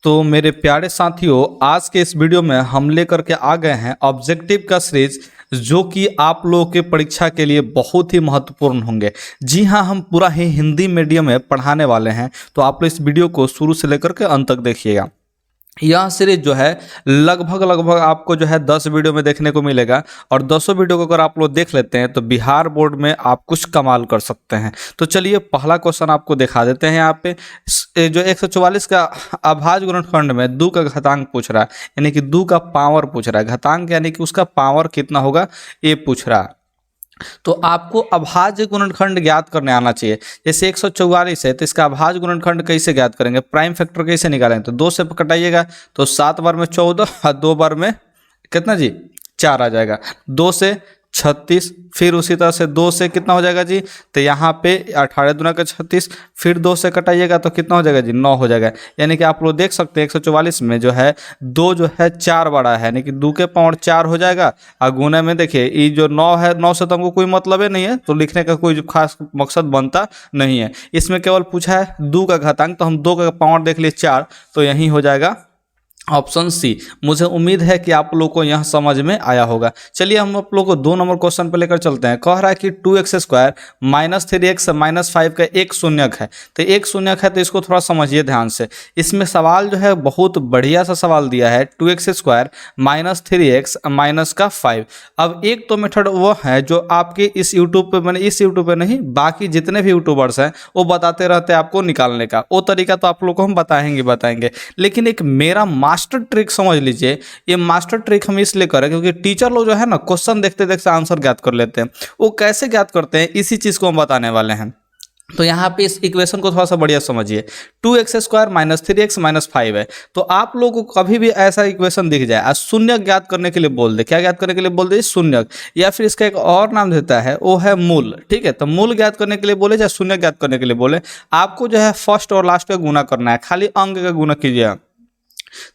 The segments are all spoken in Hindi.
तो मेरे प्यारे साथियों, आज के इस वीडियो में हम लेकर के आ गए हैं ऑब्जेक्टिव का सीरीज, जो कि आप लोगों के परीक्षा के लिए बहुत ही महत्वपूर्ण होंगे। जी हाँ, हम पूरा ही हिंदी मीडियम में पढ़ाने वाले हैं, तो आप लोग इस वीडियो को शुरू से लेकर के अंत तक देखिएगा। यह सीरीज जो है लगभग आपको जो है 10 वीडियो में देखने को मिलेगा, और 10 वीडियो को अगर आप लोग देख लेते हैं तो बिहार बोर्ड में आप कुछ कमाल कर सकते हैं। तो चलिए पहला क्वेश्चन आपको दिखा देते हैं। यहाँ पे जो 144 का अभाज्य गुणनखंड में 2 का घातांक पूछ रहा है, यानी कि 2 का पावर पूछ रहा है। घातांक यानी कि उसका पावर कितना होगा ये पूछ रहा है। तो आपको अभाज्य गुणनखंड ज्ञात करने आना चाहिए। जैसे 144 है तो इसका अभाज्य गुणनखंड कैसे ज्ञात करेंगे, प्राइम फैक्टर कैसे निकालेंगे, तो 2 से कटाइएगा तो 7 बार में 14 और 2 बार में कितना जी 4 आ जाएगा। 2 से 36, फिर उसी तरह से 2 से कितना हो जाएगा जी, तो यहाँ पे 18 दूना का 36, फिर 2 से कटाइएगा तो कितना हो जाएगा जी 9 हो जाएगा। यानी कि आप लोग देख सकते हैं 144 में जो है 2 जो है 4 बड़ा है, यानी कि 2 के पावर 4 हो जाएगा। और गुना में देखिए ये जो 9 है, 9 से तो हमको कोई मतलब ही नहीं है, तो लिखने का कोई खास मकसद बनता नहीं है। इसमें केवल पूछा है 2 का घातांक, तो हम 2 का पावर देख लिए 4, तो यही हो जाएगा ऑप्शन सी। मुझे उम्मीद है कि आप लोग को यह समझ में आया होगा। चलिए हम आप लोग को 2 नंबर क्वेश्चन पे लेकर चलते हैं। कह रहा है कि 2x² माइनस 3x माइनस 5 का एक शून्यक है। तो एक शून्यक है तो इसको थोड़ा समझिए ध्यान से। इसमें सवाल जो है बहुत बढ़िया सा सवाल दिया है, 2x² माइनस 3x माइनस का 5। अब एक तो मेथड वो है जो आपके इस यूट्यूब पे, मैंने इस यूट्यूब पे नहीं, बाकी जितने भी यूट्यूबर्स हैं वो बताते रहते हैं आपको निकालने का। वो तरीका तो आप लोग को हम बताएंगे, लेकिन एक मेरा मास्टर ट्रिक समझ लीजिए। ये मास्टर ट्रिक हम इसलिए करें क्योंकि टीचर लोग जो है ना क्वेश्चन देखते देखते आंसर ज्ञात कर लेते हैं। वो कैसे ज्ञात करते हैं इसी चीज को हम बताने वाले हैं। तो यहाँ पे इस इक्वेशन को थोड़ा सा बढ़िया समझिए। 2x² माइनस 3x माइनस 5 है। तो आप लोगों को कभी भी ऐसा इक्वेशन दिख जाए और शून्य ज्ञात करने के लिए बोल दे, क्या ज्ञात करने के लिए बोल दे, शून्य, या फिर इसका एक और नाम देता है वो है मूल। ठीक है, तो मूल ज्ञात करने के लिए बोले या शून्य ज्ञात करने के लिए बोले, आपको जो है फर्स्ट और लास्ट का गुना करना है, खाली अंक का गुना कीजिए।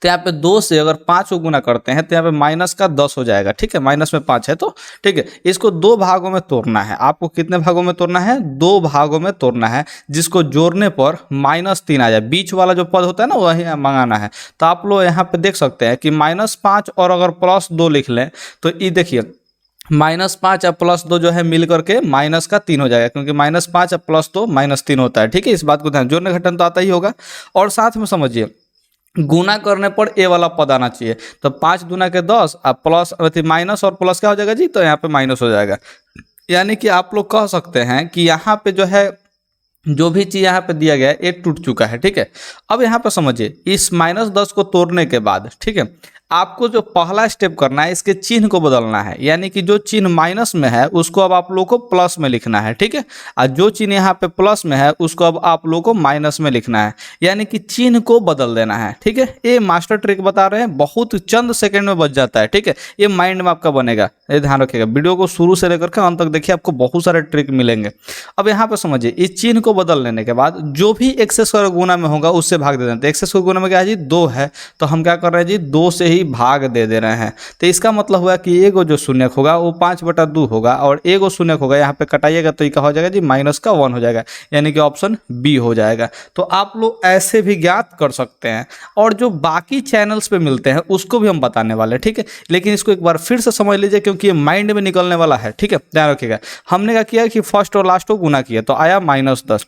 तो यहाँ पे 2 से अगर 5 को गुना करते हैं तो यहाँ पे माइनस का 10 हो जाएगा। ठीक है, माइनस में 5 है तो ठीक है, इसको 2 भागों में तोड़ना है। आपको कितने भागों में तोड़ना है, 2 भागों में तोड़ना है, जिसको जोड़ने पर -3 आ जाए। बीच वाला जो पद होता है ना वही मंगाना है। तो आप लोग यहाँ पे देख सकते हैं कि -5 और अगर +2 लिख लें तो ये देखिए -5 और +2 जो है मिल करके -3 हो जाएगा, क्योंकि -5 और +2 -3 होता है। ठीक है, इस बात को ध्यान, जोड़ने घटाना तो आता ही होगा। और साथ में समझिए गुना करने पर ए वाला पद आना चाहिए। तो 5 दूना के 10 और प्लस माइनस और प्लस क्या हो जाएगा जी, तो यहाँ पे माइनस हो जाएगा। यानी कि आप लोग कह सकते हैं कि यहाँ पे जो है जो भी चीज़ यहाँ पे दिया गया है ये टूट चुका है। ठीक है, अब यहाँ पे समझिए इस -10 को तोड़ने के बाद, ठीक है, आपको जो पहला स्टेप करना है इसके चिन्ह को बदलना है। यानी कि जो चिन्ह माइनस में है उसको अब आप लोग को प्लस में लिखना है। ठीक है, और जो चिन्ह यहाँ पे प्लस में है उसको अब आप लोग को माइनस में लिखना है, यानी कि चिन्ह को बदल देना है। ठीक है, ये मास्टर ट्रिक बता रहे हैं, बहुत चंद सेकंड में बच जाता है। ठीक है, ये माइंड में आपका बनेगा, ये ध्यान रखिएगा। वीडियो को शुरू से लेकर के अंत तक देखिए, आपको बहुत सारे ट्रिक मिलेंगे। अब यहाँ पे समझिए इस चिन्ह को बदल लेने के बाद जो भी x² गुना में होगा उससे भाग दे देते हैं। x² गुना में क्या है जी 2 है, तो हम क्या कर रहे हैं जी 2 से ही भाग दे रहे हैं। तो इसका मतलब हुआ कि एगो जो शून्यक होगा वो 5/2 होगा, और एगो शून्यक होगा यहाँ पे कटाइएगा तो ये क्या हो जाएगा जी -1 हो जाएगा, यानी कि ऑप्शन बी हो जाएगा। तो आप लोग ऐसे भी ज्ञात कर सकते हैं, और जो बाकी चैनल्स पे मिलते हैं उसको भी हम बताने वाले हैं। ठीक है, लेकिन इसको एक बार फिर से समझ लीजिए क्योंकि ये माइंड में निकलने वाला है। ठीक है, ध्यान रखिएगा। हमने क्या किया कि फर्स्ट और लास्ट को गुना किया तो आया -10।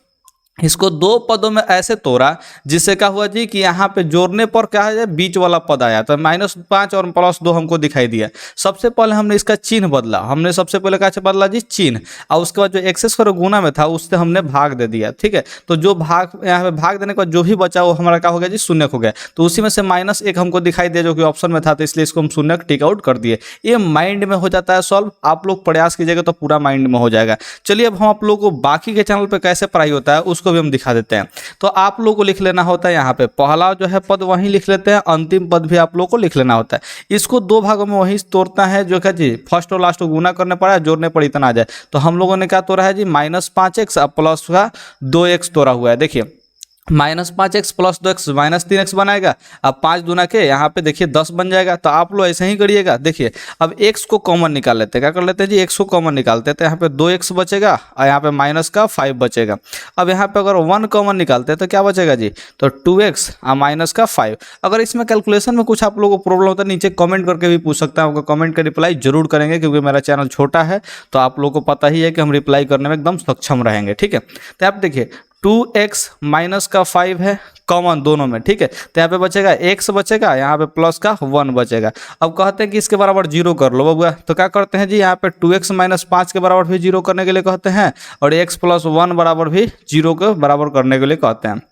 इसको 2 पदों में ऐसे तोड़ा जिससे क्या हुआ जी कि यहाँ पे जोड़ने पर क्या है, बीच वाला पद आया, तो -5 और +2 हमको दिखाई दिया। सबसे पहले हमने इसका चिन्ह बदला, हमने सबसे पहले क्या बदला जी चिन्ह, और उसके बाद जो x² गुना में था उससे हमने भाग दे दिया। ठीक है, तो जो भाग यहाँ पे भाग देने के बाद जो भी बचा वो हमारा क्या हो गया जी शून्यक हो गया। तो उसी में से -1 हमको दिखाई दिया जो कि ऑप्शन में था, तो इसलिए इसको हम शून्यक टिक आउट कर दिए। ये माइंड में हो जाता है सॉल्व, आप लोग प्रयास कीजिएगा तो पूरा माइंड में हो जाएगा। चलिए अब हम आप लोग को बाकी के चैनल पर कैसे पढ़ाई होता है उसको भी हम दिखा देते हैं। तो आप लोगों को लिख लेना होता है, यहाँ पे पहला जो है पद वहीं लिख लेते हैं, अंतिम पद भी आप लोगों को लिख लेना होता है। इसको 2 भागों में वहीं तोड़ता है, जो क्या जी फर्स्ट और लास्ट को गुना करने पड़ा, जोड़ने पर इतना आ जाए। तो हम लोगों ने क्या तोड़ा है जी -5x प्लस का 2x तोड़ा हुआ है। देखिए -5x प्लस 2x -3x बनाएगा। अब 5 दूना के यहाँ पे देखिए 10 बन जाएगा। तो आप लोग ऐसे ही करिएगा। देखिए अब x को कॉमन निकाल लेते हैं। क्या कर लेते हैं जी, x को कॉमन निकालते हैं तो यहाँ पे 2x बचेगा और यहाँ पे माइनस का 5 बचेगा। अब यहाँ पे अगर 1 कॉमन निकालते हैं तो क्या बचेगा जी, तो 2x और माइनस का 5। अगर इसमें कैलकुलेशन में कुछ आप लोगों को प्रॉब्लम होता है नीचे कमेंट करके भी पूछ सकते हैं। आपको कमेंट का रिप्लाई जरूर करेंगे क्योंकि मेरा चैनल छोटा है तो आप लोगों को पता ही है कि हम रिप्लाई करने में एकदम सक्षम रहेंगे। ठीक है, तो आप देखिए 2x माइनस का 5 है कॉमन दोनों में। ठीक है, तो यहाँ पे बचेगा x बचेगा, यहाँ पे प्लस का 1 बचेगा। अब कहते हैं कि इसके बराबर 0 कर लो बबुआ। तो क्या करते हैं जी, यहाँ पे 2x माइनस 5 के बराबर भी 0 करने के लिए कहते हैं और x प्लस 1 बराबर भी 0 के बराबर करने के लिए कहते हैं।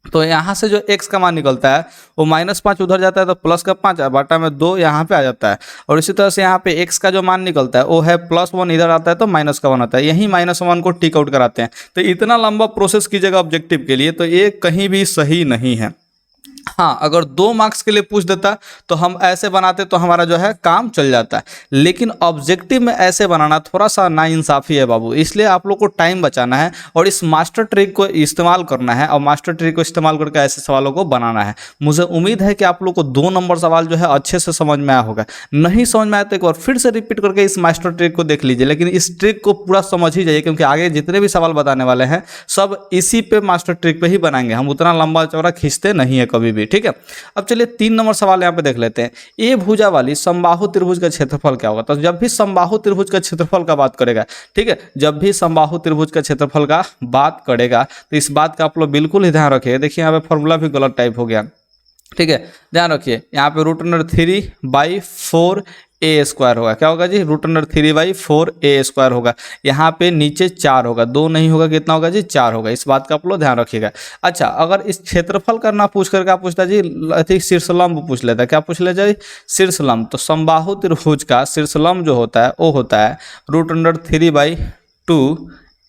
तो यहाँ से जो x का मान निकलता है वो -5 उधर जाता है तो प्लस का 5 बाटा में 2 यहाँ पे आ जाता है। और इसी तरह से यहाँ पे x का जो मान निकलता है वो है +1 इधर आता है तो -1 आता है। यही -1 को टिक आउट कराते हैं। तो इतना लंबा प्रोसेस कीजिएगा ऑब्जेक्टिव के लिए तो ये कहीं भी सही नहीं है। हाँ, अगर 2 मार्क्स के लिए पूछ देता तो हम ऐसे बनाते तो हमारा जो है काम चल जाता है। लेकिन ऑब्जेक्टिव में ऐसे बनाना थोड़ा सा नाइंसाफ़ी है बाबू। इसलिए आप लोग को टाइम बचाना है और इस मास्टर ट्रिक को इस्तेमाल करना है और मास्टर ट्रिक को इस्तेमाल करके ऐसे सवालों को बनाना है। मुझे उम्मीद है कि आप लोग को 2 नंबर सवाल जो है अच्छे से समझ में आया होगा। नहीं समझ में आया तो एक बार फिर से रिपीट करके इस मास्टर ट्रिक को देख लीजिए, लेकिन इस ट्रिक को पूरा समझ ही जाइए क्योंकि आगे जितने भी सवाल बताने वाले हैं सब इसी पे मास्टर ट्रिक पे ही बनाएंगे। हम उतना लंबा चौड़ा खींचते नहीं है कभी भी। ठीक है, अब चलिए 3 नंबर सवाल यहाँ पे देख लेते हैं। ए भुजा वाली समबाहु त्रिभुज का क्षेत्रफल क्या होगा। तो जब भी समबाहु त्रिभुज का क्षेत्रफल का बात करेगा, ठीक है, जब भी समबाहु त्रिभुज का क्षेत्रफल का बात करेगा तो इस बात का आप लोग बिल्कुल ही ध्यान रखिए। देखिए यहाँ पे फॉर्मूला भी गलत टाइप हो गया। ठीक है, ध्यान रखिए यहाँ पे √3/4 ए स्क्वायर होगा। क्या होगा जी, √3/4 ए स्क्वायर होगा। यहाँ पे नीचे 4 होगा, 2 नहीं होगा, कितना होगा जी 4 होगा। इस बात का आप लोग ध्यान रखिएगा। अच्छा, अगर इस क्षेत्रफल करना पूछ करके आप पूछता जी शीर्षलंब पूछ लेता। क्या पूछ लेता जी, शीर्षलंब। तो समबाहु त्रिभुज का शीर्षलंब जो होता है वो होता है √3/2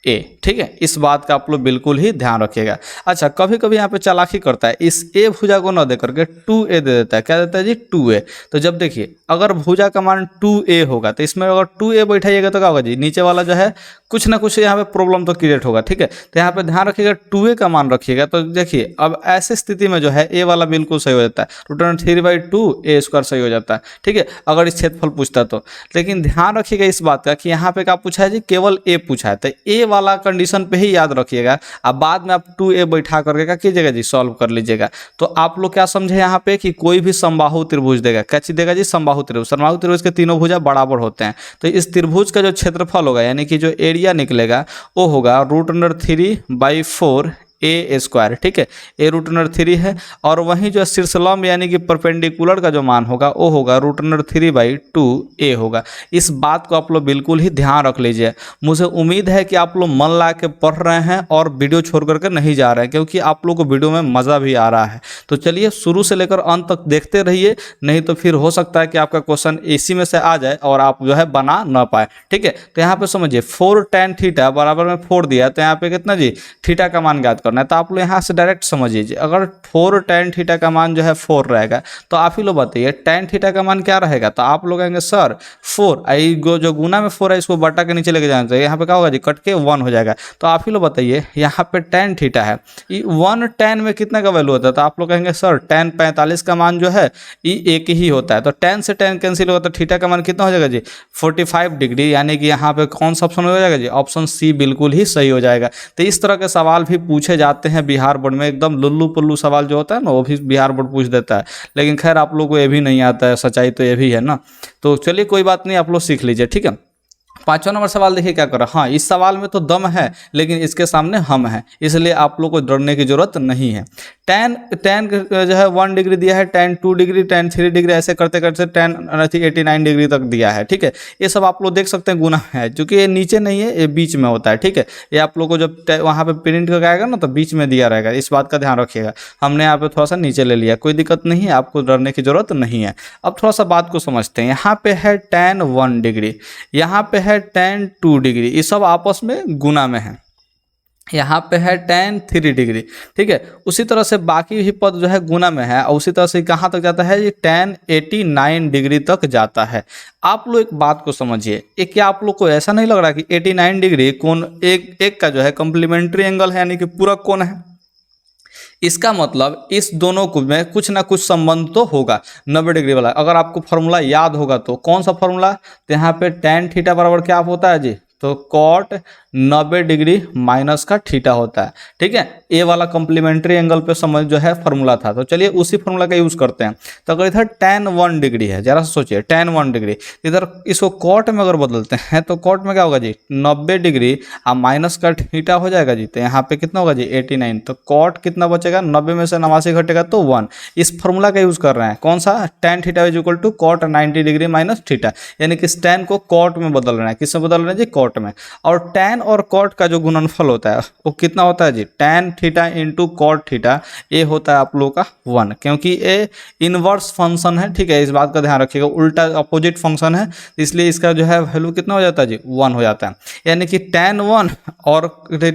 ए। ठीक है, इस बात का आप लोग बिल्कुल ही ध्यान रखिएगा। अच्छा, कभी कभी यहाँ पे चालाकी करता है, इस ए भुजा को न दे करके 2a दे देता है। क्या देता है जी, 2a। तो जब देखिए अगर भुजा का मान 2a होगा तो इसमें अगर 2a बैठाइएगा तो क्या होगा जी, नीचे वाला जो है कुछ ना कुछ यहाँ पे प्रॉब्लम तो क्रिएट होगा। ठीक है, तो यहाँ पे ध्यान रखिएगा 2a का मान रखिएगा। तो देखिए अब ऐसे स्थिति में जो है ए वाला बिल्कुल सही हो जाता है, √3/2 ए स्क्वायर सही हो जाता है। ठीक है, अगर इस क्षेत्रफल पूछता तो। लेकिन ध्यान रखिएगा इस बात का कि यहाँ पे क्या पूछा है जी, केवल ए पूछा है। तो ए वाला कंडीशन पे ही याद रखिएगा। अब बाद में आप 2a बैठा करके क्या कीजिएगा जी, सॉल्व कर लीजिएगा। तो आप लोग क्या समझे यहाँ पे कि कोई भी समबाहु त्रिभुज देगा, क्या चीज देगा जी, समबाहु त्रिभुज। समबाहु त्रिभुज के तीनों भुजा बराबर होते हैं। तो इस त्रिभुज का जो क्षेत्रफल होगा यानी कि जो एरिया निकलेगा वो होगा √3/4 ए स्क्वायर। ठीक है, ए √3 है और वहीं जो शीर्षलंब यानी कि परपेंडिकुलर का जो मान होगा वो होगा √3/2 ए होगा। इस बात को आप लोग बिल्कुल ही ध्यान रख लीजिए। मुझे उम्मीद है कि आप लोग मन ला के पढ़ रहे हैं और वीडियो छोड़ करके नहीं जा रहे हैं क्योंकि आप लोग को वीडियो में मज़ा भी आ रहा है। तो चलिए शुरू से लेकर अंत तक देखते रहिए, नहीं तो फिर हो सकता है कि आपका क्वेश्चन इसी में से आ जाए और आप जो है बना ना पाए। ठीक है, तो यहाँ पे समझिए 4 tan थीटा बराबर में 4 दिया तो यहाँ पे कितना जी, थीटा का मान ज्ञात करना है। तो आप लोग यहाँ से डायरेक्ट समझ लीजिए, अगर 4 tan थीटा का मान जो है 4 रहेगा तो आप ही लोग बताइए tan थीटा का मान क्या रहेगा। तो आप लोग कहेंगे सर 4 आई जो गुना में 4 है इसको बटा के नीचे लेके जाना चाहिए। यहाँ पे क्या होगा जी, कट के 1 हो जाएगा। तो आप ही लोग बताइए यहाँ पे tan थीटा है, 1 tan में कितना का वैल्यू होता है। तो आप लोग कहेंगे सर tan 45 का मान जो है ये एक ही होता है। तो tan से tan कैंसिल होगा तो थीटा का मान कितना हो जाएगा जी, 45 डिग्री। यानी कि यहाँ पे कौन सा ऑप्शन हो जाएगा जी, ऑप्शन सी बिल्कुल ही सही हो जाएगा। तो इस तरह के सवाल भी पूछे जाते हैं बिहार बोर्ड में। एकदम लुल्लू पुल्लू सवाल जो होता है ना वो भी बिहार बोर्ड पूछ देता है। लेकिन खैर आप लोग को ये भी नहीं आता है, सच्चाई तो ये भी है ना। तो चलिए कोई बात नहीं, आप लोग सीख लीजिए। ठीक है, 5वां नंबर सवाल देखिए क्या कर रहा है। हाँ, इस सवाल में तो दम है लेकिन इसके सामने हम हैं, इसलिए आप लोग को डरने की जरूरत नहीं है। tan जो है 1 डिग्री दिया है, tan 2 डिग्री, tan 3 डिग्री, ऐसे करते करते tan 89 डिग्री तक दिया है। ठीक है, ये सब आप लोग देख सकते हैं गुना है, क्योंकि ये नीचे नहीं है, ये बीच में होता है। ठीक है, ये आप लोग को जब वहाँ पे प्रिंट करके आएगा ना तो बीच में दिया रहेगा। इस बात का ध्यान रखिएगा। हमने यहाँ पे थोड़ा सा नीचे ले लिया, कोई दिक्कत नहीं है, आपको डरने की जरूरत नहीं है। अब थोड़ा सा बात को समझते हैं। यहाँ पे है tan 1 डिग्री, यहाँ पे है tan 2 डिग्री, ये सब आपस में गुना में है। यहाँ पे है tan 3 डिग्री। ठीक है, उसी तरह से बाकी भी पद जो है गुना में है और उसी तरह से कहाँ तक जाता है, ये tan 89 डिग्री तक जाता है। आप लोग एक बात को समझिए, एक क्या आप लोग को ऐसा नहीं लग रहा कि 89 डिग्री कोण एक का जो है कम्प्लीमेंट्री एंगल है, यानी कि पूरा कोण है। इसका मतलब इस दोनों को में कुछ ना कुछ संबंध तो होगा 90 डिग्री वाला। अगर आपको फॉर्मूला याद होगा तो कौन सा फॉर्मूला, तो यहाँ पे tan थीटा बराबर क्या होता है जी, तो cot 90 डिग्री माइनस का थीटा होता है। ठीक है, ए वाला कॉम्प्लीमेंट्री एंगल पे समझ जो है फॉर्मूला था, तो चलिए उसी फॉर्मूला का यूज करते हैं। तो अगर इधर tan 1 डिग्री है, जरा सोचिए tan 1 डिग्री, इधर इसको cot में अगर बदलते हैं तो cot में क्या होगा जी 90 डिग्री और माइनस का थीटा हो जाएगा जी, तो यहाँ पे कितना होगा जी 89। तो cot कितना बचेगा, 90 में से 89 घटेगा तो 1। इस फॉर्मूला का यूज कर रहे हैं, कौन सा, tan theta is equal to cot 90 degree minus theta, यानी कि tan को cot में बदल रहे हैं। किससे बदल रहे हैं जी, cot में। और tan और cot का जो गुणनफल होता है वो कितना होता है जी, tan theta into cot theta, ये होता है आप लोगों का 1, क्योंकि ये इनवर्स फंक्शन है। ठीक है, इस बात का ध्यान रखिएगा, उल्टा अपोजिट फंक्शन है, इसलिए इसका जो है वैल्यू कितना हो जाता है जी 1 हो जाता है। यानी कि tan 1 और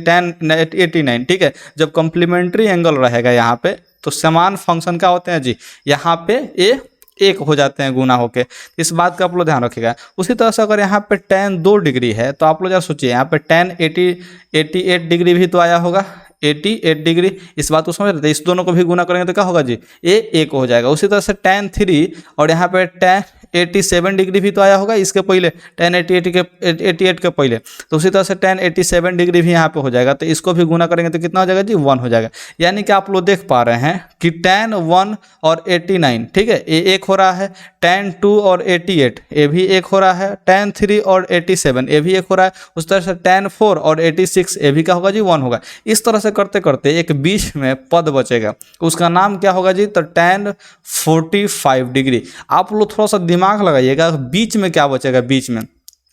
tan 89, ठीक है, जब कॉम्प्लीमेंट्री एंगल रहेगा यहाँ पे तो समान फंक्शन क्या होते हैं जी, यहाँ पे ये एक हो जाते हैं गुना होके। इस बात का आप लोग ध्यान रखिएगा। उसी तरह से अगर यहाँ पे tan 2 डिग्री है तो आप लोग जरा सोचिए, यहाँ पे tan 88 डिग्री भी तो आया होगा, 88 डिग्री, इस बात को समझ रहे थे। इस दोनों को भी गुना करेंगे तो क्या होगा जी, ये एक हो जाएगा। उसी तरह से tan 3 और यहाँ पे tan 87 डिग्री भी तो आया होगा इसके पहले, tan 88 के पहले, तो उसी तरह से tan 87 डिग्री भी यहाँ पे हो जाएगा। तो इसको भी गुना करेंगे तो कितना हो जाएगा जी 1 हो जाएगा। यानी कि आप लोग देख पा रहे हैं कि tan 1 और 89, ठीक है, ये एक हो रहा है, tan 2 और 88 ये भी एक हो रहा है, tan 3 और 87 ये भी एक हो रहा है, उस तरह से tan 4 और 86 ये भी क्या होगा जी 1 होगा। इस तरह से करते करते एक बीच में पद बचेगा, उसका नाम क्या होगा जी, तो tan 45 डिग्री। आप लोग थोड़ा सा दिमाग लगाइएगा, बीच में क्या बचेगा, बीच में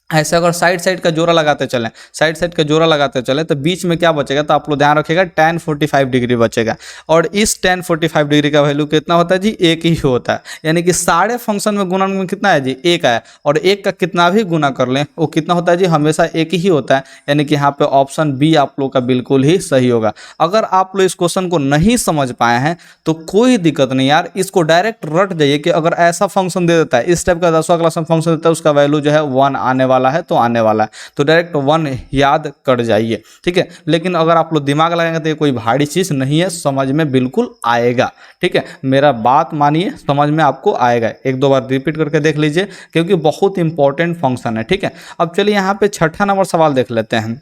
ऐसे अगर साइड साइड का जोड़ा लगाते चलें, साइड साइड का जोड़ा लगाते चलें तो बीच में क्या बचेगा, तो आप लोग ध्यान रखिएगा tan 45 डिग्री बचेगा। और इस tan 45 डिग्री का वैल्यू कितना होता है जी, एक ही होता है। यानी कि सारे फंक्शन में गुणन में कितना है जी, एक है, और एक का कितना भी गुना कर लें वो कितना होता है जी, हमेशा एक ही होता है। यानी कि यहाँ पे ऑप्शन बी आप लोग का बिल्कुल ही सही होगा। अगर आप लोग इस क्वेश्चन को नहीं समझ पाए हैं तो कोई दिक्कत नहीं यार, इसको डायरेक्ट रट जाइए कि अगर ऐसा फंक्शन दे देता है, इस टाइप का 10वां क्लास में फंक्शन देता है, उसका वैल्यू जो है 1 आने वाला है तो आने वाला है, तो डायरेक्ट 1 याद कर जाइए। ठीक है, लेकिन अगर आप लोग दिमाग लगाएंगे तो ये कोई भारी चीज नहीं है, समझ में बिल्कुल आएगा। ठीक है, मेरा बात मानिए, समझ में आपको आएगा। एक दो बार रिपीट करके देख लीजिए क्योंकि बहुत इंपॉर्टेंट फंक्शन है। ठीक है, अब चलिए यहाँ पे 6ठा नंबर सवाल देख लेते हैं।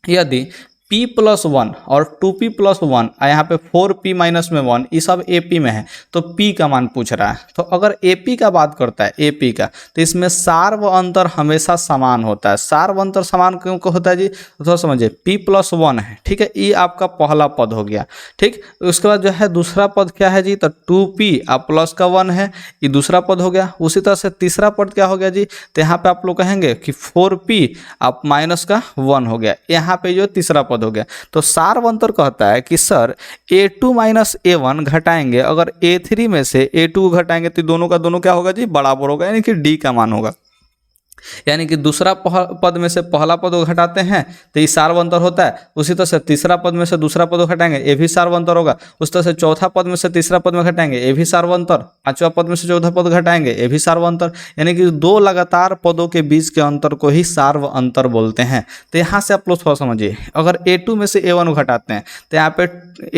यदि p+1 और 2p+1 यहाँ पे 4p माइनस में 1, ये सब AP में है, तो p का मान पूछ रहा है। तो अगर AP का बात करता है, AP का, तो इसमें सार व अंतर हमेशा समान होता है। सार व अंतर समान क्यों होता है जी, तो थोड़ा समझिए, p+1 है, ठीक है, ये आपका पहला पद हो गया। ठीक, उसके बाद जो है दूसरा पद क्या है जी, तो 2p आप प्लस का 1 है, ये दूसरा पद हो गया। उसी तरह से तीसरा पद क्या हो गया जी, तो यहाँ पे आप लोग कहेंगे कि 4p आप माइनस का 1 हो गया, यहाँ पे जो तीसरा पद हो गया। तो सारवंतर कहता है कि सर a2 माइनस a1 घटाएंगे, अगर a3 में से a2 घटाएंगे तो दोनों का दोनों क्या होगा जी, बराबर होगा, यानी कि d का मान होगा। यानी कि दूसरा पद में से पहला पद को घटाते हैं तो ये सारवंतर होता है। उसी तरह से तीसरा पद में से दूसरा पद को घटाएंगे, ये भी सारवंतर होगा। उस तरह से चौथा पद में से तीसरा पद में घटाएंगे, ये भी सारवंतर। पांचवा पद में से चौथा पद घटाएंगे, ये भी सारवंतर। यानी कि दो लगातार पदों के बीच के अंतर को ही सार्व अंतर बोलते हैं। तो यहाँ से आप लोग थोड़ा समझिए, अगर a2 में से a1 को घटाते हैं तो यहाँ पे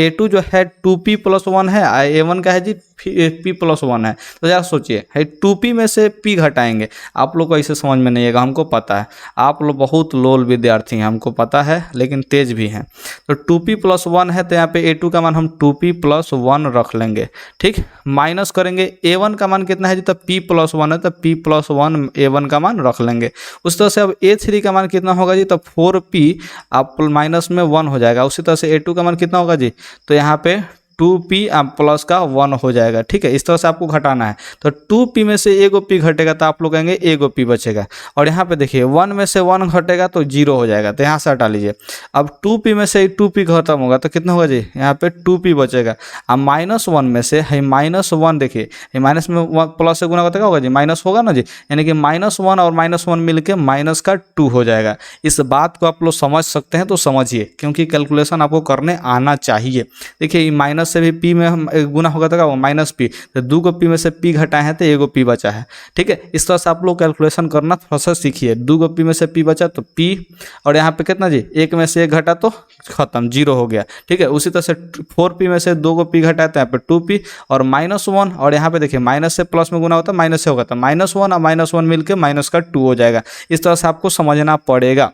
a2 जो है 2p+1 है, a1 का है जी p+1 है। तो जरा सोचिए, 2p में से p घटाएंगे, आप लोग को ऐसे समझ में नहीं आएगा, हमको पता है। आप लोग बहुत लोल विद्यार्थी हैं, हमको पता है, लेकिन तेज भी हैं। तो 2p+1 है, तो यहाँ पे a2 का मान हम 2p+1 रख लेंगे। ठीक, माइनस करेंगे, a1 का मान कितना है जी, तो p+1 है, तो p+1 a1 का मान रख लेंगे। उस तरह से अब a3 का मान कितना होगा जी, तो 4p आप माइनस में 1 हो जाएगा। उसी तरह से a2 का मान कितना होगा जी, तो यहाँ पे 2p प्लस का 1 हो जाएगा। ठीक है, इस तरह से आपको घटाना है। तो 2p में से एगो p घटेगा तो आप लोग कहेंगे एगो p बचेगा। और यहाँ पे देखिए 1 में से 1 घटेगा तो 0 हो जाएगा, तो यहाँ से हटा लीजिए। अब 2p में से 2p खत्म होगा तो कितना होगा जी, यहाँ पे 2p बचेगा। अब -1 में से है -1, देखिए ये माइनस में प्लस से गुना करते क्या होगा जी, माइनस होगा ना जी, यानी कि -1 और -1 मिलके -2 हो जाएगा। इस बात को आप लोग समझ सकते हैं तो समझिए, क्योंकि कैलकुलेशन आपको करने आना चाहिए। देखिए ये माइनस माइनस से भी पी में हम गुना होगा तो क्या होगा माइनस पी, तो 2 को पी में से पी घटाए हैं तो 1 पी बचा है। ठीक है, इस तरह से आप लोग कैलकुलेशन करना थोड़ा सा सीखिए। 2 को पी में से पी बचा तो पी, और यहाँ पे कितना जी 1 में से 1 घटा तो खत्म, 0 हो गया। ठीक है, उसी तरह से 4 पी में से 2 को पी घटाए तो यहाँ पे 2 पी और -1, और यहाँ पे देखिए माइनस से प्लस में गुना होता है माइनस से होगा तो -1 और -1 मिलकर माइनस का 2 हो जाएगा। इस तरह से आपको समझना पड़ेगा।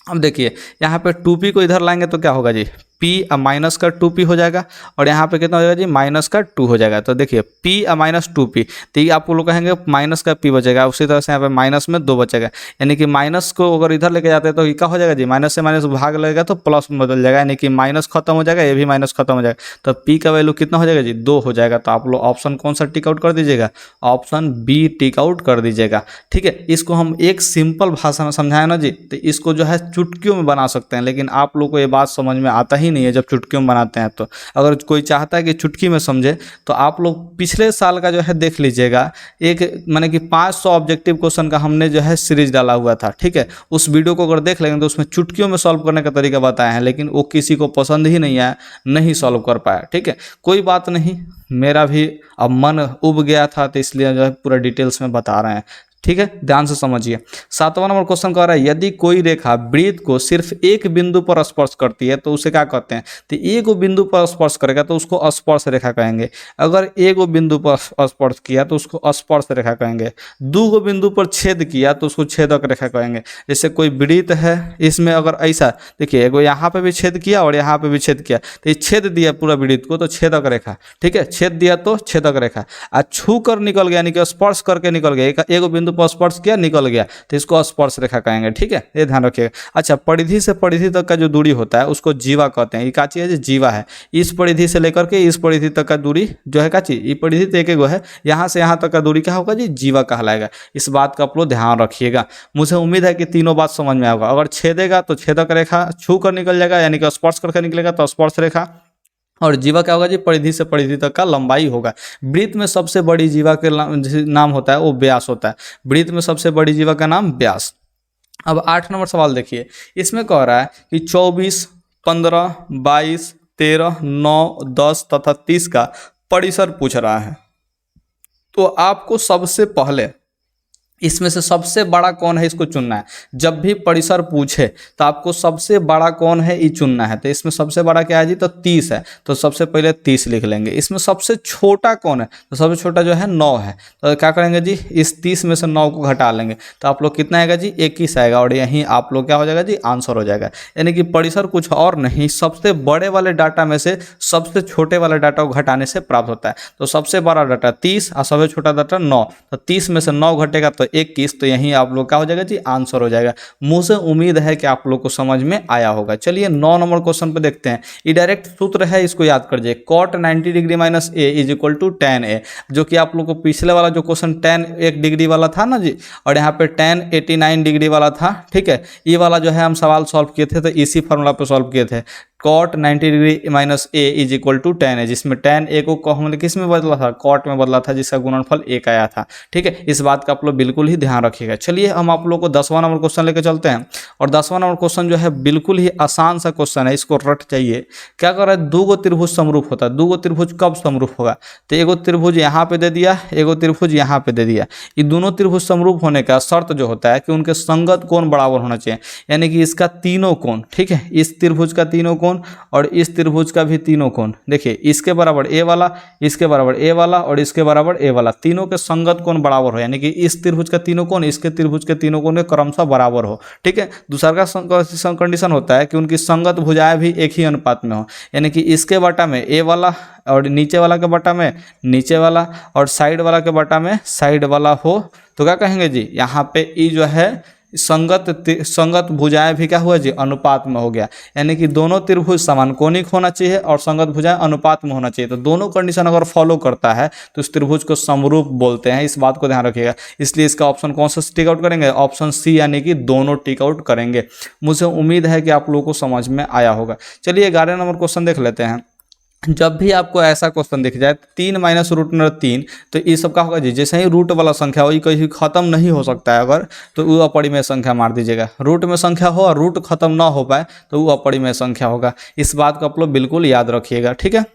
अब देखिए यहाँ पे 2p को इधर लाएंगे तो क्या होगा जी p माइनस का 2p हो जाएगा, और यहाँ पे कितना हो जाएगा जी माइनस का 2 हो जाएगा। तो देखिए p माइनस 2p, तो ये आपको लोग कहेंगे माइनस का p बचेगा, उसी तरह से यहाँ पे माइनस में 2 बचेगा, यानी कि माइनस को अगर इधर लेके जाते हैं तो ये क्या हो जाएगा जी माइनस से माइनस भाग लगेगा तो प्लस में बदल जाएगा, यानी कि माइनस खत्म हो जाएगा, ये भी माइनस खत्म हो जाएगा, तो p का वैल्यू कितना हो जाएगा जी 2 हो जाएगा। तो आप लोग ऑप्शन कौन सा टिक आउट कर दीजिएगा, ऑप्शन बी टिक आउट कर दीजिएगा। ठीक है, इसको हम एक सिंपल भाषा में समझाएं ना जी, तो इसको जो है चुटकियों में बना सकते हैं, लेकिन आप लोग को ये बात समझ में आता ही नहीं है जब चुटकियों में बनाते हैं। तो अगर कोई चाहता है कि चुटकी में समझे तो आप लोग पिछले साल का जो है देख लीजिएगा, एक माने कि 500 ऑब्जेक्टिव क्वेश्चन का हमने जो है सीरीज डाला हुआ था। ठीक है, उस वीडियो को अगर देख लेंगे तो उसमें चुटकियों में सॉल्व करने का तरीका बताया है, लेकिन वो किसी को पसंद ही नहीं आया, नहीं सॉल्व कर पाया। ठीक है, कोई बात नहीं, मेरा भी अब मन उब गया था तो इसलिए जो है पूरा डिटेल्स में बता रहे हैं। ठीक है, ध्यान से समझिए। 7वां नंबर क्वेश्चन कह रहा है यदि कोई रेखा वृत्त को सिर्फ एक बिंदु पर स्पर्श करती है तो उसे क्या कहते हैं, तो एक बिंदु पर स्पर्श करेगा तो उसको स्पर्श रेखा कहेंगे। अगर एक बिंदु पर स्पर्श किया तो उसको स्पर्श रेखा कहेंगे। 2 बिंदु पर छेद किया तो उसको छेदक रेखा कहेंगे। जैसे कोई वृत्त है, इसमें अगर ऐसा देखिए एगो यहाँ पे भी छेद किया और यहाँ पे भी छेद किया, तो ये छेद दिया पूरा वृत्त को तो छेदक रेखा। ठीक है, छेद दिया तो छेदक रेखा, छू कर निकल गया यानी कि स्पर्श करके निकल गया, एक बिंदु पर स्पर्श किया निकल गया तो इसको स्पर्श रेखा कहेंगे। ठीक है, ये ध्यान रखिएगा। अच्छा, परिधि से परिधि तक का जो दूरी होता है उसको जीवा कहते हैं। ये का चीज है, जीवा है। इस परिधि से लेकर के इस परिधि तक का दूरी जो है का चीज, ये परिधि तो एक गो है, यहाँ से यहाँ तक का दूरी क्या होगा जी जीवा कहलाएगा। इस बात का आप लोग ध्यान रखिएगा। मुझे उम्मीद है कि तीनों बात समझ में आएगा। अगर छेदेगा तो छेदक रेखा, छू कर निकल जाएगा यानी कि स्पर्श करके निकलेगा तो स्पर्श रेखा, और जीवा क्या होगा जी परिधि से परिधि तक का लंबाई होगा। वृत्त में सबसे बड़ी जीवा के नाम होता है वो व्यास होता है। वृत्त में सबसे बड़ी जीवा का नाम व्यास। अब 8 नंबर सवाल देखिए, इसमें कह रहा है कि 24, 15, 22, 13, 9, 10 तथा 30 का परिसर पूछ रहा है। तो आपको सबसे पहले इसमें से सबसे बड़ा कौन है इसको चुनना है। जब भी परिसर पूछे तो आपको सबसे बड़ा कौन है ये चुनना है। तो इसमें सबसे बड़ा क्या है जी, तो 30 है, तो सबसे पहले 30 लिख लेंगे। इसमें सबसे छोटा कौन है, तो सबसे छोटा जो है 9 है, तो क्या करेंगे जी इस 30 में से 9 को घटा लेंगे तो आप लोग कितना आएगा जी 21 आएगा, और यहीं आप लोग क्या हो जाएगा जी आंसर हो जाएगा। यानी कि परिसर कुछ और नहीं, सबसे बड़े वाले डाटा में से सबसे छोटे वाले डाटा को घटाने से प्राप्त होता है। तो सबसे बड़ा डाटा 30 और सबसे छोटा डाटा 9, तो 30 में से 9 घटेगा तो 21, तो यहीं आप लोग क्या हो जाएगा जी आंसर हो जाएगा। मुझे उम्मीद है कि आप लोग को समझ में आया होगा। चलिए 9 नंबर क्वेश्चन पे देखते हैं। ये डायरेक्ट सूत्र है, इसको याद कर जाइए। cot 90 degree minus a is equal to tan a, जो कि आप लोग को पिछले वाला जो क्वेश्चन tan 1 डिग्री वाला था ना जी, और यहाँ पे tan 89 डिग्री वाला था। ठीक है, ये वाला जो है हम सवाल सॉल्व किए थे तो इसी फॉर्मूला पे सॉल्व किए थे। cot 90 degree minus a is equal to tan a, जिसमें tan a को हमने किस में बदला था, cot में बदला था, जिसका गुणनफल 1 आया था। ठीक है, इस बात का आप लोग बिल्कुल ही ध्यान रखिएगा। चलिए हम आप लोग को 10वां नंबर क्वेश्चन लेकर चलते हैं, और 10वां नंबर क्वेश्चन जो है बिल्कुल ही आसान सा क्वेश्चन है, इसको रट चाहिए। क्या कर रहा है, 2 त्रिभुज समरूप होता है। 2 त्रिभुज कब समरूप होगा, तो एगो त्रिभुज यहाँ पे दे दिया, एगो त्रिभुज यहाँ पे दे दिया। ये दोनों त्रिभुज समरूप होने का शर्त जो होता है कि उनके संगत कोण बराबर होना चाहिए, यानी कि इसका तीनों कोण, ठीक है, इस त्रिभुज का तीनों कोण और इस त्रिभुज का भी तीनों कोण, देखिए इसके बराबर ए वाला, इसके बराबर ए वाला और इसके बराबर ए वाला, तीनों के संगत कोण बराबर हो, यानी कि इस त्रिभुज का तीनों कोण इसके त्रिभुज के तीनों कोण क्रमशः बराबर हो। ठीक है, दूसरा का कंडीशन होता है कि उनकी संगत भुजाएं भी एक ही अनुपात में हो, यानी कि इसके बटा में ए वाला और नीचे वाला के बटा में नीचे वाला और साइड वाला के बटा में साइड वाला हो। तो क्या कहेंगे जी, यहाँ पे ई जो है संगत भुजाएं भी क्या हुआ जी अनुपात में हो गया, यानी कि दोनों त्रिभुज समानकोणिक होना चाहिए और संगत भुजाएं अनुपात में होना चाहिए। तो दोनों कंडीशन अगर फॉलो करता है तो इस त्रिभुज को समरूप बोलते हैं, इस बात को ध्यान रखिएगा। इसलिए इसका ऑप्शन कौन सा टिक आउट करेंगे, ऑप्शन सी, यानी कि दोनों टिक आउट करेंगे। मुझे उम्मीद है कि आप लोगों को समझ में आया होगा। चलिए 11 नंबर क्वेश्चन देख लेते हैं। जब भी आपको ऐसा क्वेश्चन दिख जाए 3 माइनस रूट नंबर 3, तो ये सब का होगा जी, जैसे ही रूट वाला संख्या हो, ये कहीं खत्म नहीं हो सकता है अगर, तो वो अपरिमेय संख्या मार दीजिएगा। रूट में संख्या हो और रूट खत्म ना हो पाए तो वो अपरिमेय संख्या होगा। इस बात को आप लोग बिल्कुल याद रखिएगा। ठीक है,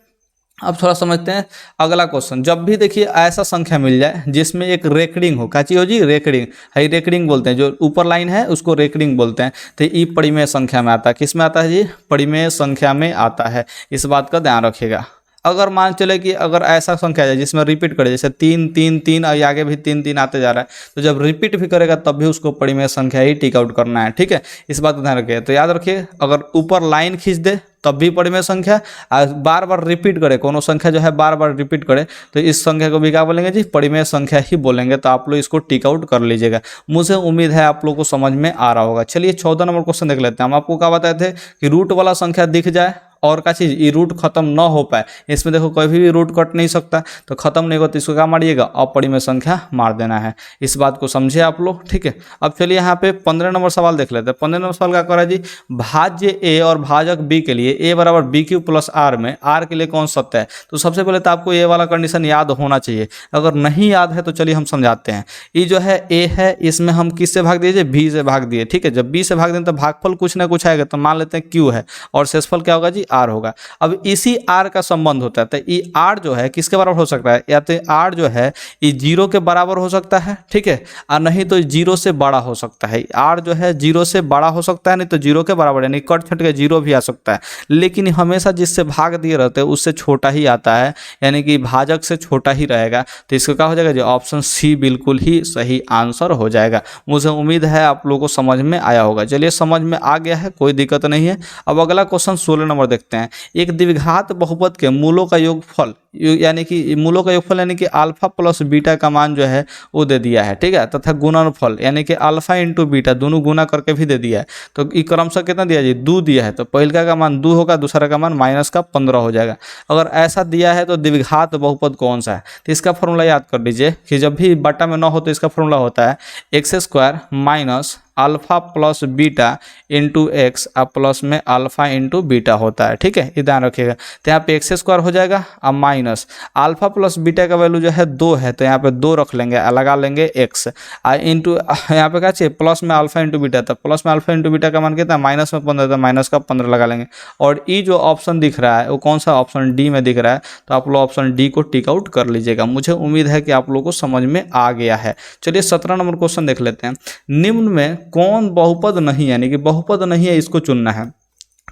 अब थोड़ा समझते हैं अगला क्वेश्चन। जब भी देखिए ऐसा संख्या मिल जाए जिसमें एक रेकरिंग हो, क्या चीज हो जी, रेकरिंग है, रेकरिंग बोलते हैं, जो ऊपर लाइन है उसको रेकरिंग बोलते हैं। तो ये परिमेय संख्या में आता है, किस में आता है जी, परिमेय संख्या में आता है, इस बात का ध्यान रखिएगा। अगर मान चले कि अगर ऐसा संख्या है जिसमें रिपीट करे, जैसे 3 3 3 और आगे भी 3 3 आते जा रहा है, तो जब रिपीट भी करेगा तब भी उसको परिमेय संख्या ही टिक आउट करना है, ठीक है, इस बात का ध्यान रखिए। तो याद रखिए, अगर ऊपर लाइन खींच दे तब भी परिमेय संख्या, और बार बार रिपीट करे, कोनो संख्या जो है बार बार रिपीट करे, तो इस संख्या को भी क्या बोलेंगे जी, परिमेय संख्या ही बोलेंगे। तो आप लोग इसको टिक आउट कर लीजिएगा। मुझे उम्मीद है आप लोग को समझ में आ रहा होगा। चलिए 14 नंबर क्वेश्चन देख लेते हैं। हम आपको क्या बताए थे कि रूट वाला संख्या दिख जाए और क्या चीज़, ये रूट खत्म ना हो पाए, इसमें देखो कभी भी रूट कट नहीं सकता, तो खत्म नहीं होगा तो इसको क्या मारिएगा, अपरिमेय संख्या मार देना है। इस बात को समझे आप लोग, ठीक है। अब चलिए यहाँ पे 15 नंबर सवाल देख लेते हैं। 15 नंबर सवाल क्या कर रहा है जी, भाज्य ए और भाजक बी के लिए ए बराबर बी क्यू प्लस आर में आर के लिए कौन सत्य है। तो सबसे पहले तो आपको ये वाला कंडीशन याद होना चाहिए। अगर नहीं याद है तो चलिए हम समझाते हैं। ये जो है ए है, इसमें हम किससे भाग दिए, बी से भाग दिए, ठीक है। जब बी से भाग दें तो भागफल कुछ ना कुछ आएगा, तो मान लेते हैं क्यू है और शेषफल क्या होगा जी, आर होगा। अब इसी आर का संबंध होता है, तो ये आर जो है किसके बराबर हो सकता है, या तो आर जो है ये 0 के बराबर हो सकता है, ठीक है, और नहीं तो 0 से बड़ा हो सकता है। आर जो है 0 से बड़ा हो सकता है, नहीं तो 0 के बराबर, यानी कट छट के 0 भी आ सकता है। लेकिन हमेशा जिससे भाग दिए रहते हैं उससे छोटा ही आता है, यानी कि भाजक से छोटा ही रहेगा। तो इसका क्या हो जाएगा जी, ऑप्शन सी बिल्कुल ही सही आंसर हो जाएगा। मुझे उम्मीद है आप लोगों को समझ में आया होगा। चलिए समझ में आ गया है, कोई दिक्कत नहीं है। अब अगला क्वेश्चन 16 नंबर देखते हैं। एक द्विघात बहुपद के मूलों का योगफल, यानी कि मूलों का योगफल यानी कि अल्फा प्लस बीटा का मान जो है वो दे दिया है, ठीक है, तथा गुणनफल यानी कि अल्फा इंटू बीटा दोनों गुना करके भी दे दिया है। तो ये क्रमशः कितना दिया जी, 2 दिया है। तो पहले का मान 2 होगा, दूसरा का मान -15 हो जाएगा। अगर ऐसा दिया है तो द्विघात बहुपद कौन सा है, तो इसका फॉर्मूला याद कर लीजिए कि जब भी बटा में न हो तो इसका फॉर्मूला होता है x² minus alpha plus beta into x, अब प्लस में अल्फा इंटू बीटा होता है, ठीक है, ये ध्यान रखिएगा। तो यहाँ पे x² हो जाएगा, अब माइनस अल्फा प्लस बीटा का वैल्यू जो है 2 है, तो यहाँ पे 2 रख लेंगे, लगा लेंगे x, इंटू यहाँ पे क्या चाहिए, प्लस में अल्फा इंटू बीटा, तो प्लस में अल्फा इंटू बीटा का मान कितना, माइनस में 15, तो माइनस का 15 लगा लेंगे। और ई जो ऑप्शन दिख रहा है वो कौन सा, ऑप्शन डी में दिख रहा है, तो आप लोग ऑप्शन डी को टिक आउट कर लीजिएगा। मुझे उम्मीद है कि आप लोग को समझ में आ गया है। चलिए 17 नंबर क्वेश्चन देख लेते हैं। निम्न में कौन बहुपद नहीं, यानी कि बहुपद नहीं है, इसको चुनना है।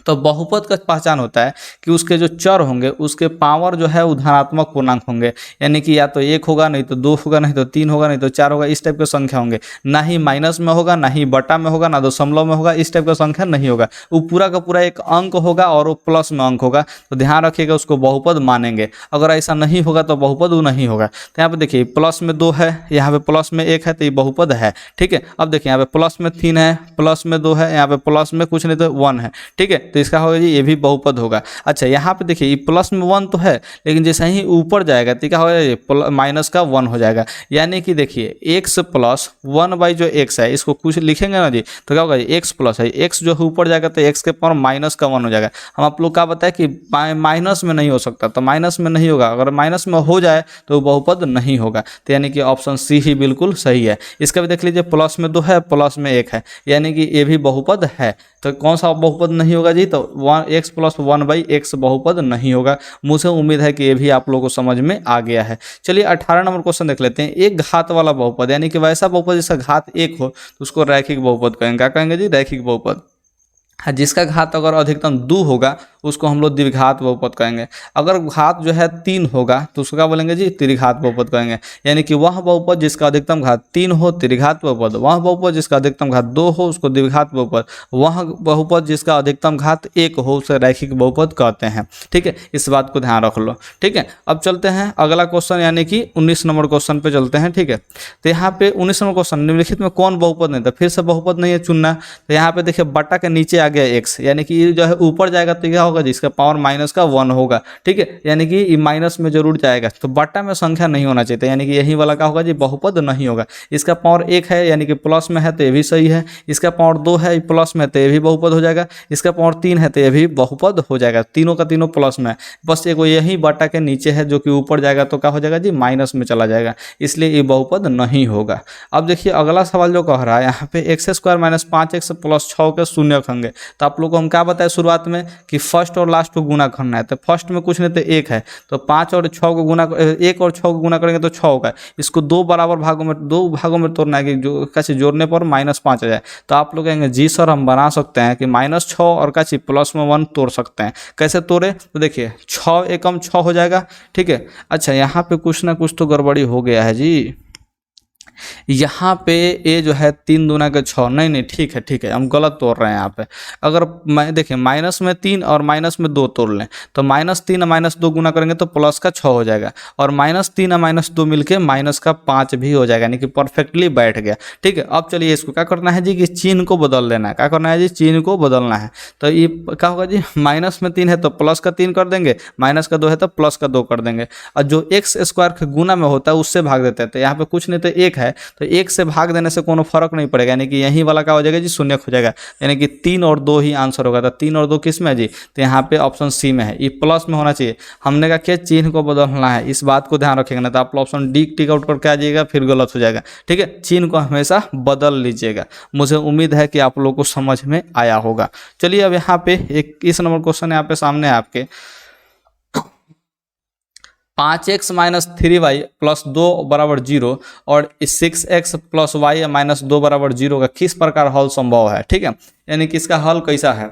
तो बहुपद का पहचान होता है कि उसके जो चर होंगे उसके पावर जो है वो धनात्मक पूर्णांक होंगे, यानी कि या तो 1 होगा, नहीं तो 2 होगा, नहीं तो 3 होगा, नहीं तो 4 होगा, इस टाइप के संख्या होंगे। ना ही माइनस में होगा, ना ही बटा में होगा, ना दशमलव में होगा, इस टाइप का संख्या नहीं होगा। वो पूरा का पूरा एक अंक होगा और वो प्लस में अंक होगा। तो ध्यान रखिएगा, उसको बहुपद मानेंगे। अगर ऐसा नहीं होगा तो बहुपद वो नहीं होगा। तो यहाँ पे देखिए प्लस में 2 है, यहाँ पे प्लस में 1 है, तो ये बहुपद है, ठीक है। अब देखिए यहाँ पे प्लस में 3 है, प्लस में 2 है, यहाँ पे प्लस में कुछ नहीं तो 1 है, ठीक है, तो इसका होगा जी ये भी बहुपद होगा। अच्छा यहाँ पे देखिए ये प्लस में 1 तो है, लेकिन जैसे ही ऊपर जाएगा तो क्या होगा, ये माइनस का 1 हो जाएगा। यानी कि देखिए x प्लस 1 बाई जो x है, इसको कुछ लिखेंगे ना जी, तो क्या होगा, x प्लस है, x जो ऊपर जाएगा तो x के पावर माइनस का 1 हो जाएगा। हम आप लोग का बताया कि माइनस में नहीं हो सकता, तो माइनस में नहीं होगा। अगर माइनस में हो जाए तो बहुपद नहीं होगा। तो यानी कि ऑप्शन सी ही बिल्कुल सही है। इसका भी देख लीजिए, प्लस में 2 है, प्लस में 1 है, यानी कि ये भी बहुपद है। तो कौन सा बहुपद नहीं होगा जी, तो x प्लस 1 बाई x बहुपद नहीं होगा। मुझे उम्मीद है कि ये भी आप लोगों को समझ में आ गया है। चलिए 18 नंबर क्वेश्चन देख लेते हैं। एक घात वाला बहुपद, यानी कि वैसा बहुपद जिसका घात 1 हो तो उसको रैखिक बहुपद कहेंगे। क्या कहेंगे जी, रैखिक बहुपद। जिसका घात अगर अधिकतम 2 होगा उसको हम लोग द्विघात बहुपद कहेंगे। अगर घात जो है 3 होगा तो उसको क्या बोलेंगे जी, त्रिघात बहुपद कहेंगे। यानी कि वह बहुपद जिसका अधिकतम घात 3 हो त्रिघात बहुपद, वह बहुपद जिसका अधिकतम घात 2 हो उसको द्विघात बहुपद, वह बहुपद जिसका अधिकतम घात 1 हो उसे रैखिक बहुपद कहते हैं, ठीक है। इस बात को ध्यान रख लो, ठीक है। अब चलते हैं अगला क्वेश्चन, यानी कि 19 नंबर क्वेश्चन पे चलते हैं, ठीक है। तो यहाँ पे 19 नंबर क्वेश्चन, निम्नलिखित में कौन बहुपद नहीं था, फिर से बहुपद नहीं है चुनना। तो यहाँ पे देखिए बटा के नीचे आ गया x, यानी कि ये जो है ऊपर जाएगा तो क्या होगा जी, इसका पावर माइनस का 1 होगा, ठीक है, यानी कि ये माइनस में जरूर जाएगा। तो बटा में संख्या नहीं होना चाहिए, यानी कि यही वाला क्या होगा जी, बहुपद नहीं होगा। इसका पावर 1 है, यानी कि प्लस में है तो ये भी सही है। इसका पावर 2 है, प्लस में तो ये भी बहुपद हो जाएगा। इसका पावर 3 है तो ये भी बहुपद हो जाएगा। तीनों का तीनों प्लस में, बस एक यही बटा के नीचे है जो कि ऊपर जाएगा तो क्या हो जाएगा जी, माइनस में चला जाएगा, इसलिए ये बहुपद नहीं होगा। अब देखिए अगला सवाल जो कह रहा है यहाँ पे x² माइनस 5x प्लस 6 के शून्यक होंगे। तो आप लोग को हम क्या बताए शुरुआत में कि फर्स्ट और लास्ट को गुना करना है। तो फर्स्ट में कुछ नहीं तो 1 है, तो 5 और 6 को गुना 1 और 6 को गुना करेंगे तो 6 होगा। इसको दो बराबर भागों में तोड़ना है कि जो कैसे जोड़ने पर -5 आ जाए। तो आप लोग कहेंगे जी सर हम बना सकते हैं कि -6 और कैसे प्लस में 1 तोड़ सकते हैं। कैसे तोड़े? तो देखिए 6 एकम 6 हो जाएगा, ठीक है। अच्छा यहाँ पे कुछ ना कुछ तो गड़बड़ी हो गया है जी। यहाँ पे ए जो है 3 दूना के 6, नहीं ठीक है हम गलत तोड़ रहे हैं यहाँ पे। अगर मैं देखिए माइनस में 3 और माइनस में 2 तोड़ लें तो -3 और -2 गुना करेंगे तो प्लस का 6 हो जाएगा, और -3 और -2 मिलके माइनस का 5 भी हो जाएगा, यानी कि परफेक्टली बैठ गया, ठीक है। अब चलिए इसको क्या करना है जी कि चिन्ह को बदल देना है। क्या करना है जी? चिन्ह को बदलना है। तो ये क्या होगा जी, माइनस में 3 है तो प्लस का 3 कर देंगे, माइनस का 2 है तो प्लस का 2 कर देंगे, और जो x स्क्वायर के गुना में होता है उससे भाग देते हैं। तो यहाँ पे कुछ नहीं तो 1 है, तो 1 से भाग देने से कोनो फर्क नहीं पड़ेगा, यानी कि यही वाला क्या हो जाएगा जी, शून्य हो जाएगा, यानी कि 3 और 2 ही आंसर होगा। तो 3 और 2 किस में है जी? तो यहाँ पे ऑप्शन सी में है। ये प्लस में होना चाहिए। हमने कहा कि चिन्ह को बदलना है, इस बात को ध्यान रखेंगे ना तो आप ऑप्शन डी टिक आउट करके आ जाइएगा, फिर गलत हो जाएगा, ठीक है। चिन्ह को हमेशा बदल लीजिएगा। मुझे उम्मीद है कि आप लोगों को समझ में आया होगा। चलिए अब यहाँ पे एक इस नंबर क्वेश्चन यहाँ पे सामने है आपके, 5x - 3y + 2 = 0 और 6x + y - 2 = 0 का किस प्रकार हल संभव है, ठीक है। यानी कि इसका हल कैसा है,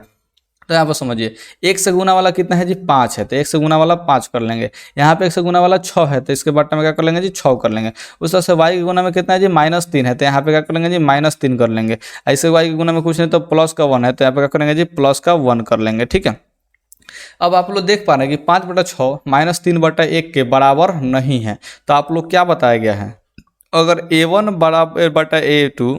तो यहाँ पर समझिए 1 से गुना वाला कितना है जी? 5 है, तो 1 से गुना वाला 5 कर लेंगे। यहाँ पे 1 से गुना वाला 6 है, तो इसके बट्टा में क्या कर लेंगे जी? 6 कर लेंगे। उस तरह से y के गुना में कितना है जी? -3 है, तो यहाँ पे क्या कर लेंगे जी? -3 कर लेंगे। ऐसे y के गुना में कुछ नहीं तो प्लस का 1 है, तो यहाँ पे क्या करेंगे जी? प्लस का 1 कर लेंगे, ठीक है। अब आप लोग देख पा रहे हैं कि 5/6 -3/1 के बराबर नहीं है। तो आप लोग क्या बताया गया है, अगर a1 बराबर a2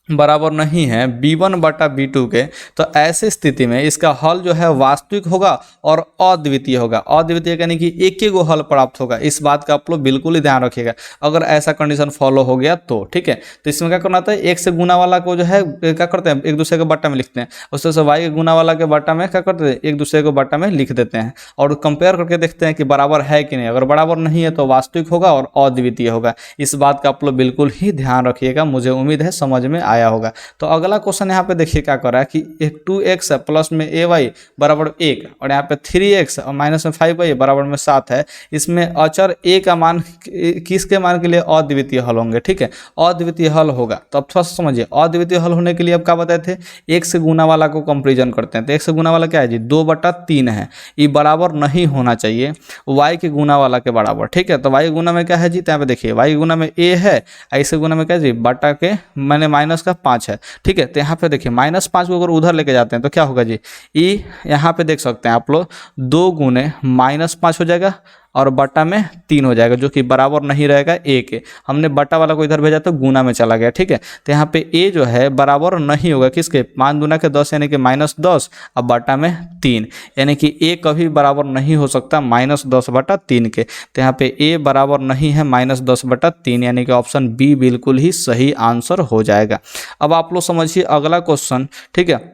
बराबर नहीं है b1/b2 के, तो ऐसी स्थिति में इसका हल जो है वास्तविक होगा और अद्वितीय होगा। अद्वितीय यानी कि एक ही गो हल प्राप्त होगा। इस बात का आप लोग बिल्कुल ही ध्यान रखिएगा, अगर ऐसा कंडीशन फॉलो हो गया तो, ठीक है। तो इसमें क्या करना था, 1 से गुना वाला को जो है क्या करते हैं, एक दूसरे के बट्टा में लिखते हैं। उस तरह से y के गुना वाला के बट्टा में क्या करते हैं, एक दूसरे को बट्टा में लिख देते हैं और कंपेयर करके देखते हैं कि बराबर है कि नहीं। अगर बराबर नहीं है तो वास्तविक होगा और अद्वितीय होगा। इस बात का आप लोग बिल्कुल ही ध्यान रखिएगा। मुझे उम्मीद है समझ में आया होगा। तो अगला क्वेश्चन यहाँ पे देखिए क्या कर रहा है कि 2x प्लस में ay बराबर 1 और यहाँ पे 3x और माइनस में 5y बराबर में 7 है। इसमें अचर a का मान किसके मान के लिए अद्वितीय हल होंगे, ठीक है। अद्वितीय हल होगा तो अब थोड़ा सा समझिए, अद्वितीय हल होने के लिए अब क्या बताए थे, 1 से गुना वाला को कंपेरिजन करते हैं। तो 1 से गुना वाला क्या है जी? 2/3 है। ये बराबर नहीं होना चाहिए y के गुना वाला के बराबर, ठीक है। तो y गुना में क्या है जी? तो यहाँ पे देखिए y गुना में a है, ऐसे गुना में क्या जी? बटा के मैंने माइनस का 5 है, ठीक है। तो यहाँ पे देखिए -5 को अगर उधर लेके जाते हैं तो क्या होगा जी? ई यहाँ पे देख सकते हैं आप लोग 2 गुने -5 हो जाएगा और बटा में 3 हो जाएगा, जो कि बराबर नहीं रहेगा a के। हमने बटा वाला को इधर भेजा तो गुना में चला गया, ठीक है। तो यहाँ पे a जो है बराबर नहीं होगा किसके? 5 दूना के 10 यानी कि -10 और बटा में 3, यानी कि a कभी बराबर नहीं हो सकता -10/3 के। तो यहाँ पे a बराबर नहीं है -10/3, यानी कि ऑप्शन बी बिल्कुल ही सही आंसर हो जाएगा। अब आप लोग समझिए अगला क्वेश्चन, ठीक है।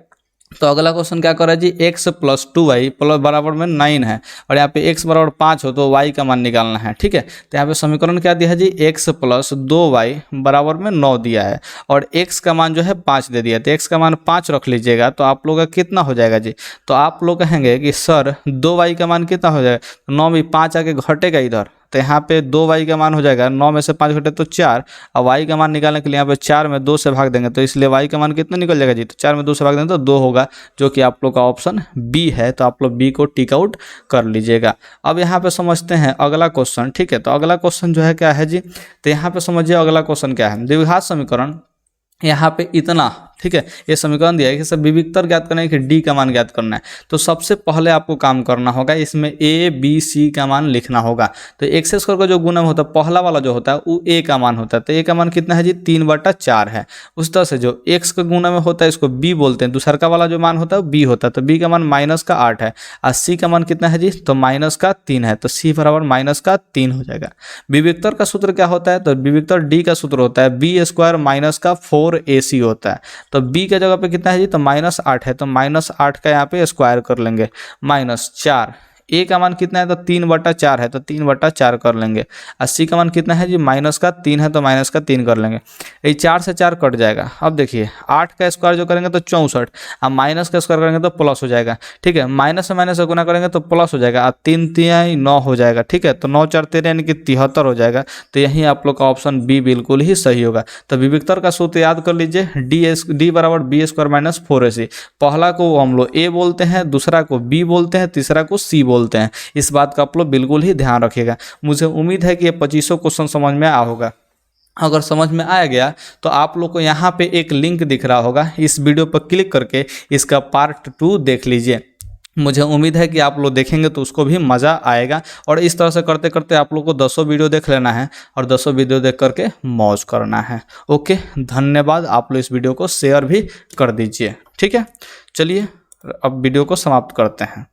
तो अगला क्वेश्चन क्या कर रहा है जी? x + 2y प्लस बराबर में 9 है और यहाँ पे x बराबर 5 हो तो y का मान निकालना है, ठीक है। तो यहाँ पे समीकरण क्या दिया है जी? x + 2y बराबर में 9 दिया है और x का मान जो है 5 दे दिया। तो x का मान 5 रख लीजिएगा तो आप लोग का कितना हो जाएगा जी? तो आप लोग कहेंगे कि सर 2y का मान कितना हो जाएगा? 9 में 5 आके घटेगा इधर, तो यहाँ पे 2y का मान हो जाएगा, 9 में से 5 घटे तो 4, और y का मान निकालने के लिए यहाँ पे 4 में 2 से भाग देंगे, तो इसलिए y का मान कितना निकल जाएगा जी? तो 4 में 2 से भाग देंगे तो 2 होगा, जो कि आप लोग का ऑप्शन बी है। तो आप लोग बी को टिक आउट कर लीजिएगा। अब यहाँ पे समझते हैं अगला क्वेश्चन, ठीक है। तो अगला क्वेश्चन जो है क्या है जी? तो यहाँ पे समझिए अगला क्वेश्चन क्या है, द्विघात समीकरण यहाँ पे इतना, ठीक है। ये समीकरण दिया है कि सब विविक्तर ज्ञात करना है कि डी का मान ज्ञात करना है। तो सबसे पहले आपको काम करना होगा, इसमें ए बी सी का मान लिखना होगा। तो एक्स स्क्वायर का जो गुणन होता है पहला वाला जो होता है वो ए का मान होता है। तो ए का मान कितना है जी? 3/4 है। उस तरह से जो एक्स का गुणन में होता है इसको बी बोलते हैं, दूसरा का वाला जो मान होता है बी होता है। तो बी का मान -8 है और सी का मान कितना है जी? तो -3 है। तो सी बराबर -3 हो जाएगा। विविक्तर का सूत्र क्या होता है? तो विविक्तर डी का सूत्र होता है b² - 4ac होता है। तो b के जगह पे कितना है जी? तो -8 है, तो -8 का यहाँ पे स्क्वायर कर लेंगे, -4 ए का मान कितना है तो 3/4 है तो 3/4 कर लेंगे। 80 का मान कितना है जी -3 है तो -3 कर लेंगे। ये 4 से 4 कट जाएगा। अब देखिए 8 का स्क्वायर जो करेंगे तो 64, अब माइनस का स्क्वायर करेंगे तो प्लस हो जाएगा। ठीक है, माइनस से माइनस से गुना करेंगे तो प्लस हो जाएगा। 3 3 9 हो जाएगा। ठीक है, तो 9 4 13 यानी कि 73 हो जाएगा। तो यहीं आप लोग का ऑप्शन बी बिल्कुल ही सही होगा। तो विविक्तर का सूत्र याद कर लीजिए, डी बराबर बी स्क्वायर माइनस 4ac। पहला को हम लोग ए बोलते हैं, दूसरा को बी बोलते हैं, तीसरा को सी बोलते हैं। इस बात का आप लोग बिल्कुल ही ध्यान रखिएगा। मुझे उम्मीद है कि ये 2500 क्वेश्चन समझ में आया होगा। अगर समझ में आ गया तो आप लोग को यहाँ पे एक लिंक दिख रहा होगा, इस वीडियो पर क्लिक करके इसका पार्ट 2 देख लीजिए। मुझे उम्मीद है कि आप लोग देखेंगे तो उसको भी मज़ा आएगा। और इस तरह से करते करते आप लोग को 10 वीडियो देख लेना है और 10 वीडियो देख करके मौज करना है। ओके, धन्यवाद। आप लोग इस वीडियो को शेयर भी कर दीजिए। ठीक है, चलिए अब वीडियो को समाप्त करते हैं।